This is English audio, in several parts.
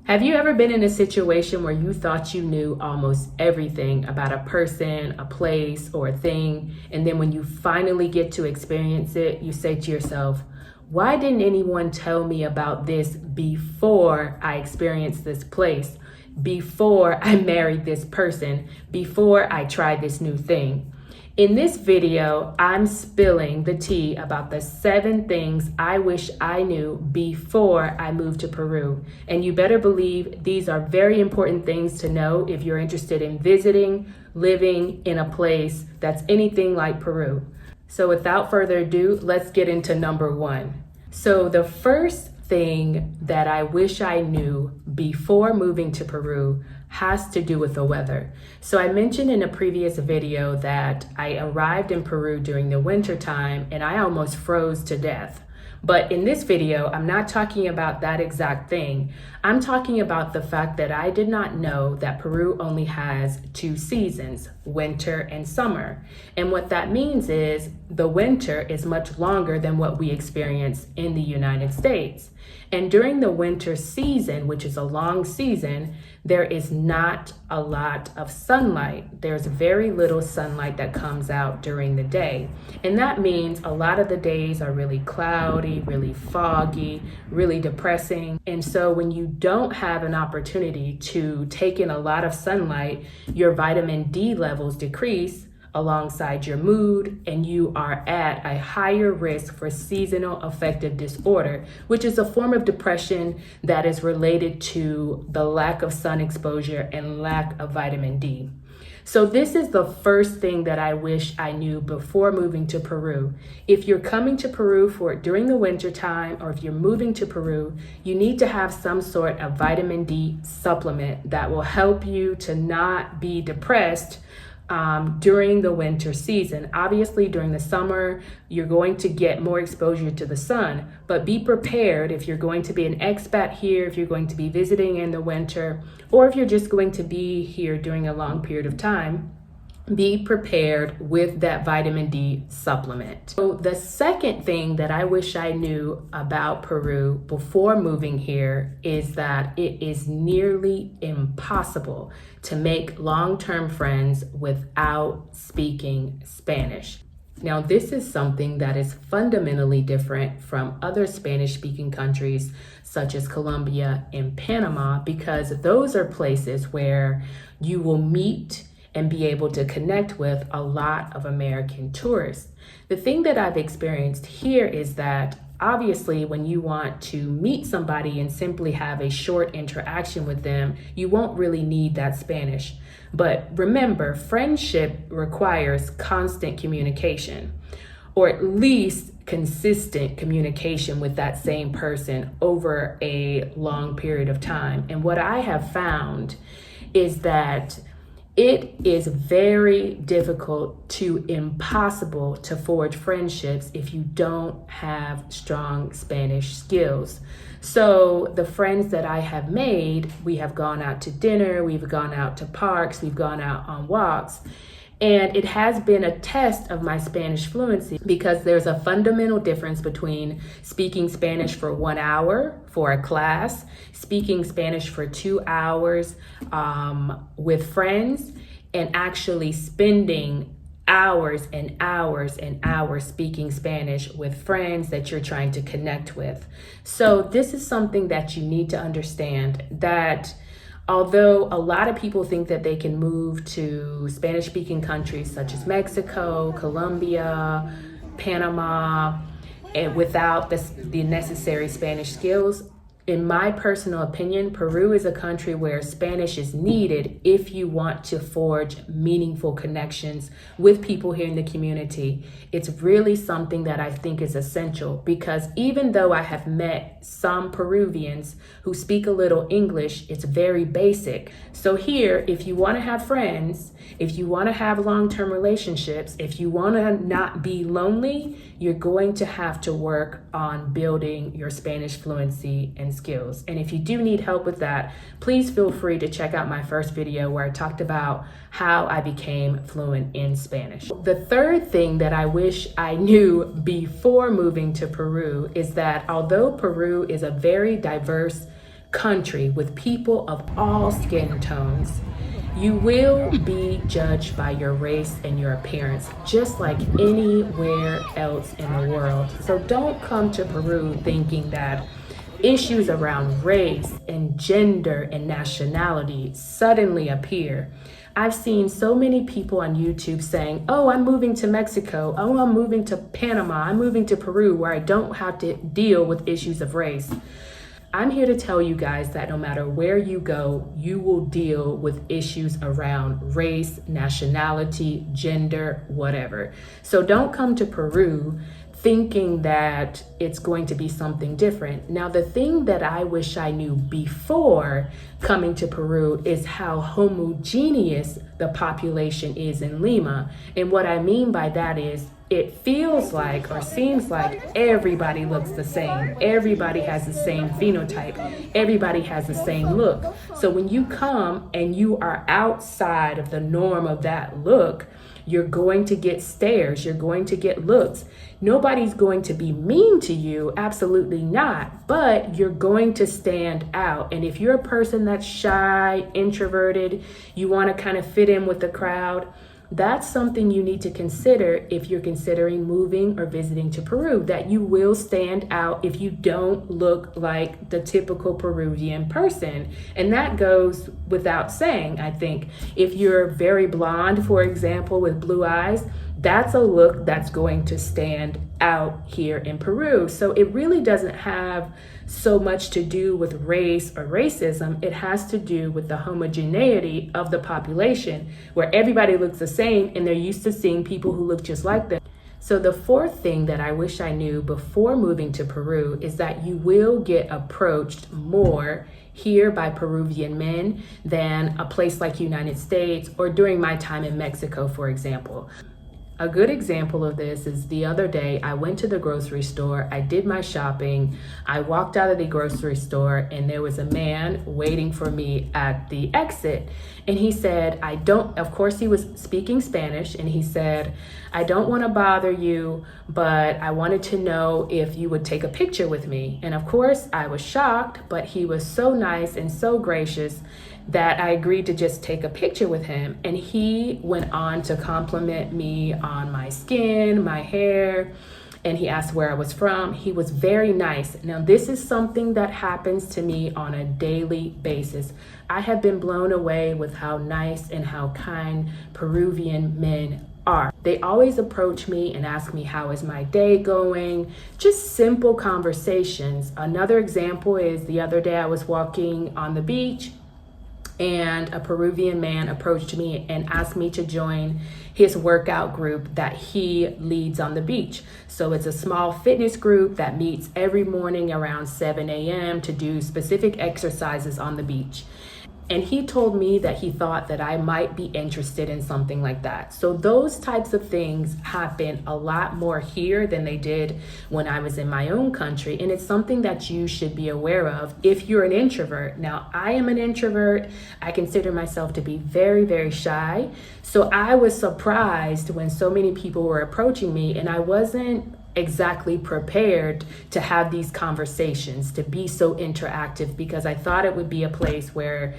Have you ever been in a situation where you thought you knew almost everything about a person, a place, or a thing, and then when you finally get to experience it, you say to yourself, why didn't anyone tell me about this before I experienced this place, before I married this person, before I tried this new thing? In this video, I'm spilling the tea about the 7 things I wish I knew before I moved to Peru. And you better believe these are very important things to know if you're interested in visiting, living in a place that's anything like Peru. So without further ado, let's get into number 1. So the first thing that I wish I knew before moving to Peru has to do with the weather. So I mentioned in a previous video that I arrived in Peru during the winter time and I almost froze to death. But in this video, I'm not talking about that exact thing. I'm talking about the fact that I did not know that Peru only has 2 seasons, winter and summer. And what that means is the winter is much longer than what we experience in the United States. And during the winter season, which is a long season, there is not a lot of sunlight. There's very little sunlight that comes out during the day. And that means a lot of the days are really cloudy, really foggy, really depressing. And so when you don't have an opportunity to take in a lot of sunlight, your vitamin D levels decrease alongside your mood, and you are at a higher risk for seasonal affective disorder, which is a form of depression that is related to the lack of sun exposure and lack of vitamin D. So this is the first thing that I wish I knew before moving to Peru. If you're coming to Peru during the winter time, or if you're moving to Peru, you need to have some sort of vitamin D supplement that will help you to not be depressed during the winter season. Obviously, during the summer, you're going to get more exposure to the sun, but be prepared if you're going to be an expat here, if you're going to be visiting in the winter, or if you're just going to be here during a long period of time. Be prepared with that vitamin D supplement. So the second thing that I wish I knew about Peru before moving here is that it is nearly impossible to make long-term friends without speaking Spanish. Now, this is something that is fundamentally different from other Spanish-speaking countries such as Colombia and Panama, because those are places where you will meet and be able to connect with a lot of American tourists. The thing that I've experienced here is that obviously when you want to meet somebody and simply have a short interaction with them, you won't really need that Spanish. But remember, friendship requires constant communication, or at least consistent communication with that same person over a long period of time. And what I have found is that it is very difficult to impossible to forge friendships if you don't have strong Spanish skills. So the friends that I have made, we have gone out to dinner, we've gone out to parks, we've gone out on walks. And it has been a test of my Spanish fluency, because there's a fundamental difference between speaking Spanish for 1 hour for a class, speaking Spanish for 2 hours with friends, and actually spending hours and hours and hours speaking Spanish with friends that you're trying to connect with. So this is something that you need to understand, that although a lot of people think that they can move to Spanish-speaking countries such as Mexico, Colombia, Panama, and without the necessary Spanish skills, in my personal opinion, Peru is a country where Spanish is needed if you want to forge meaningful connections with people here in the community. It's really something that I think is essential, because even though I have met some Peruvians who speak a little English, it's very basic. So here, if you want to have friends, if you want to have long-term relationships, if you want to not be lonely, you're going to have to work on building your Spanish fluency and skills. And if you do need help with that, please feel free to check out my first video where I talked about how I became fluent in Spanish. The third thing that I wish I knew before moving to Peru is that although Peru is a very diverse country with people of all skin tones. You will be judged by your race and your appearance, just like anywhere else in the world. So don't come to Peru thinking that issues around race and gender and nationality suddenly appear. I've seen so many people on YouTube saying, oh, I'm moving to Mexico. Oh, I'm moving to Panama. I'm moving to Peru where I don't have to deal with issues of race. I'm here to tell you guys that no matter where you go, you will deal with issues around race, nationality, gender, whatever. So don't come to Peru thinking that it's going to be something different. Now, the thing that I wish I knew before coming to Peru is how homogeneous the population is in Lima. And what I mean by that is it feels like or seems like everybody looks the same. Everybody has the same phenotype. Everybody has the same look. So when you come and you are outside of the norm of that look, you're going to get stares. You're going to get looks. Nobody's going to be mean to you, absolutely not, but you're going to stand out. And if you're a person that's shy, introverted, you want to kind of fit in with the crowd, that's something you need to consider if you're considering moving or visiting to Peru, that you will stand out if you don't look like the typical Peruvian person. And that goes without saying, I think. If you're very blonde, for example, with blue eyes, that's a look that's going to stand out here in Peru. So it really doesn't have so much to do with race or racism. It has to do with the homogeneity of the population, where everybody looks the same and they're used to seeing people who look just like them. So the fourth thing that I wish I knew before moving to Peru is that you will get approached more here by Peruvian men than a place like United States or during my time in Mexico, for example. A good example of this is the other day I went to the grocery store, I did my shopping, I walked out of the grocery store and there was a man waiting for me at the exit. And he said, of course he was speaking Spanish, and he said, I don't want to bother you, but I wanted to know if you would take a picture with me. And of course I was shocked, but he was so nice and so gracious that I agreed to just take a picture with him. And he went on to compliment me on my skin, my hair, and he asked where I was from. He was very nice. Now, this is something that happens to me on a daily basis. I have been blown away with how nice and how kind Peruvian men are. They always approach me and ask me, how is my day going? Just simple conversations. Another example is the other day I was walking on the beach and a Peruvian man approached me and asked me to join his workout group that he leads on the beach. So it's a small fitness group that meets every morning around 7 a.m. to do specific exercises on the beach. And he told me that he thought that I might be interested in something like that. So those types of things happen a lot more here than they did when I was in my own country. And it's something that you should be aware of if you're an introvert. Now, I am an introvert. I consider myself to be very, very shy. So I was surprised when so many people were approaching me, and I wasn't exactly prepared to have these conversations, to be so interactive, because I thought it would be a place where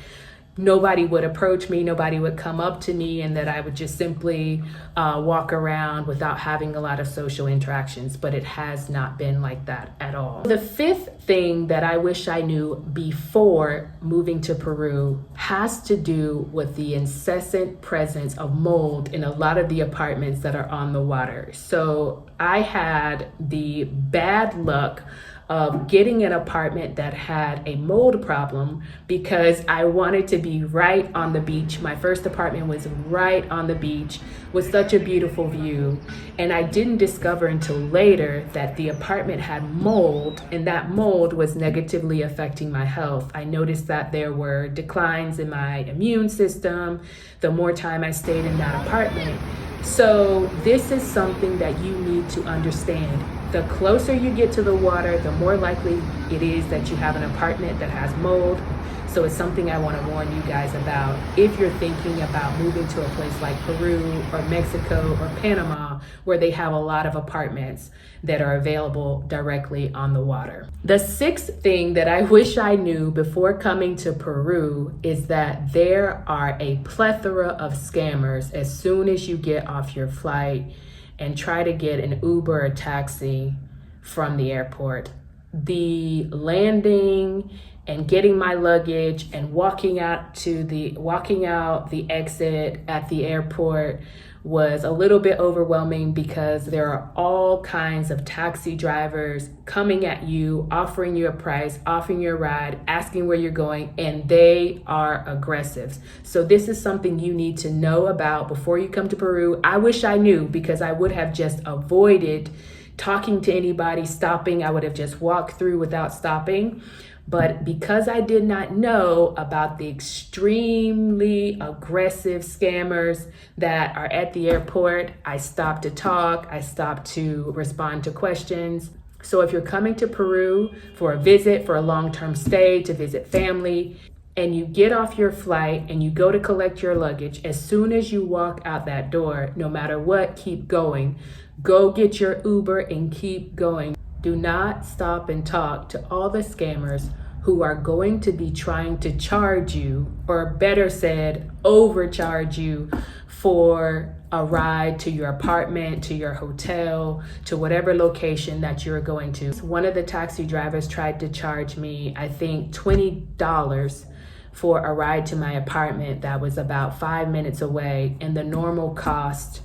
nobody would approach me, nobody would come up to me, and that I would just simply walk around without having a lot of social interactions. But it has not been like that at all. The fifth thing that I wish I knew before moving to Peru has to do with the incessant presence of mold in a lot of the apartments that are on the water. So I had the bad luck of getting an apartment that had a mold problem because I wanted to be right on the beach. My first apartment was right on the beach with such a beautiful view. And I didn't discover until later that the apartment had mold, and that mold was negatively affecting my health. I noticed that there were declines in my immune system the more time I stayed in that apartment. So this is something that you need to understand. The closer you get to the water, the more likely it is that you have an apartment that has mold. So it's something I want to warn you guys about if you're thinking about moving to a place like Peru or Mexico or Panama, now where they have a lot of apartments that are available directly on the water. The sixth thing that I wish I knew before coming to Peru is that there are a plethora of scammers as soon as you get off your flight and try to get an Uber or taxi from the airport. The landing and getting my luggage and walking out the exit at the airport was a little bit overwhelming because there are all kinds of taxi drivers coming at you, offering you a price, offering you a ride, asking where you're going, and they are aggressive. So this is something you need to know about before you come to Peru. I wish I knew, because I would have just avoided talking to anybody, stopping. I would have just walked through without stopping. But because I did not know about the extremely aggressive scammers that are at the airport, I stopped to talk, I stopped to respond to questions. So if you're coming to Peru for a visit, for a long-term stay, to visit family, and you get off your flight and you go to collect your luggage, as soon as you walk out that door, no matter what, keep going. Go get your Uber and keep going. Do not stop and talk to all the scammers who are going to be trying to charge you, or better said, overcharge you for a ride to your apartment, to your hotel, to whatever location that you're going to. One of the taxi drivers tried to charge me, I think, $20 for a ride to my apartment that was about 5 minutes away, and the normal cost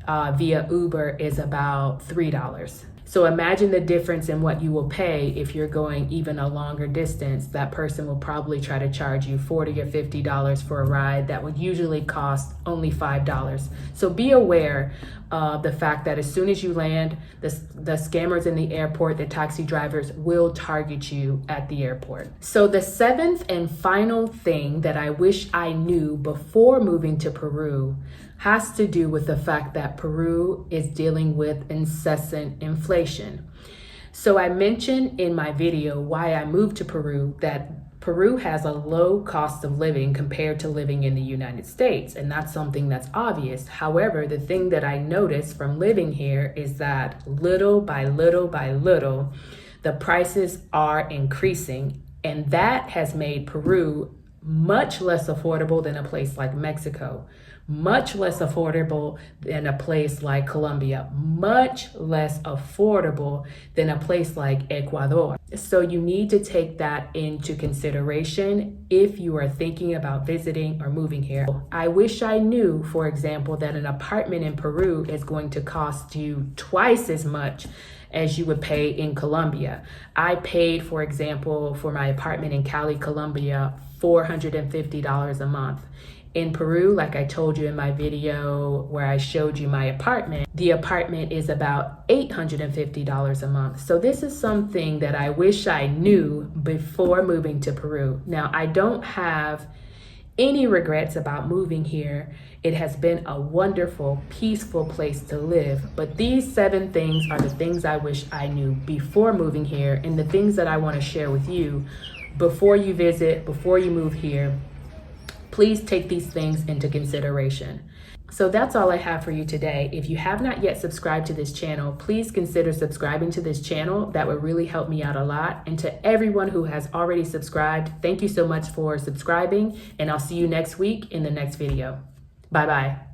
via Uber is about $3. So imagine the difference in what you will pay if you're going even a longer distance. That person will probably try to charge you $40 or $50 for a ride that would usually cost only $5. So be aware of the fact that as soon as you land, the scammers in the airport, the taxi drivers will target you at the airport. So the seventh and final thing that I wish I knew before moving to Peru has to do with the fact that Peru is dealing with incessant inflation. So I mentioned in my video why I moved to Peru that Peru has a low cost of living compared to living in the United States, and that's something that's obvious. However, the thing that I noticed from living here is that little by little by little, the prices are increasing, and that has made Peru much less affordable than a place like Mexico, much less affordable than a place like Colombia, much less affordable than a place like Ecuador. So you need to take that into consideration if you are thinking about visiting or moving here. I wish I knew, for example, that an apartment in Peru is going to cost you twice as much as you would pay in Colombia. I paid, for example, for my apartment in Cali, Colombia, $450 a month. In Peru, like I told you in my video where I showed you my apartment, the apartment is about $850 a month. So this is something that I wish I knew before moving to Peru. Now, I don't have any regrets about moving here. It has been a wonderful, peaceful place to live. But these 7 things are the things I wish I knew before moving here, and the things that I want to share with you before you visit, before you move here. Please take these things into consideration. So that's all I have for you today. If you have not yet subscribed to this channel, please consider subscribing to this channel. That would really help me out a lot. And to everyone who has already subscribed, thank you so much for subscribing, and I'll see you next week in the next video. Bye-bye.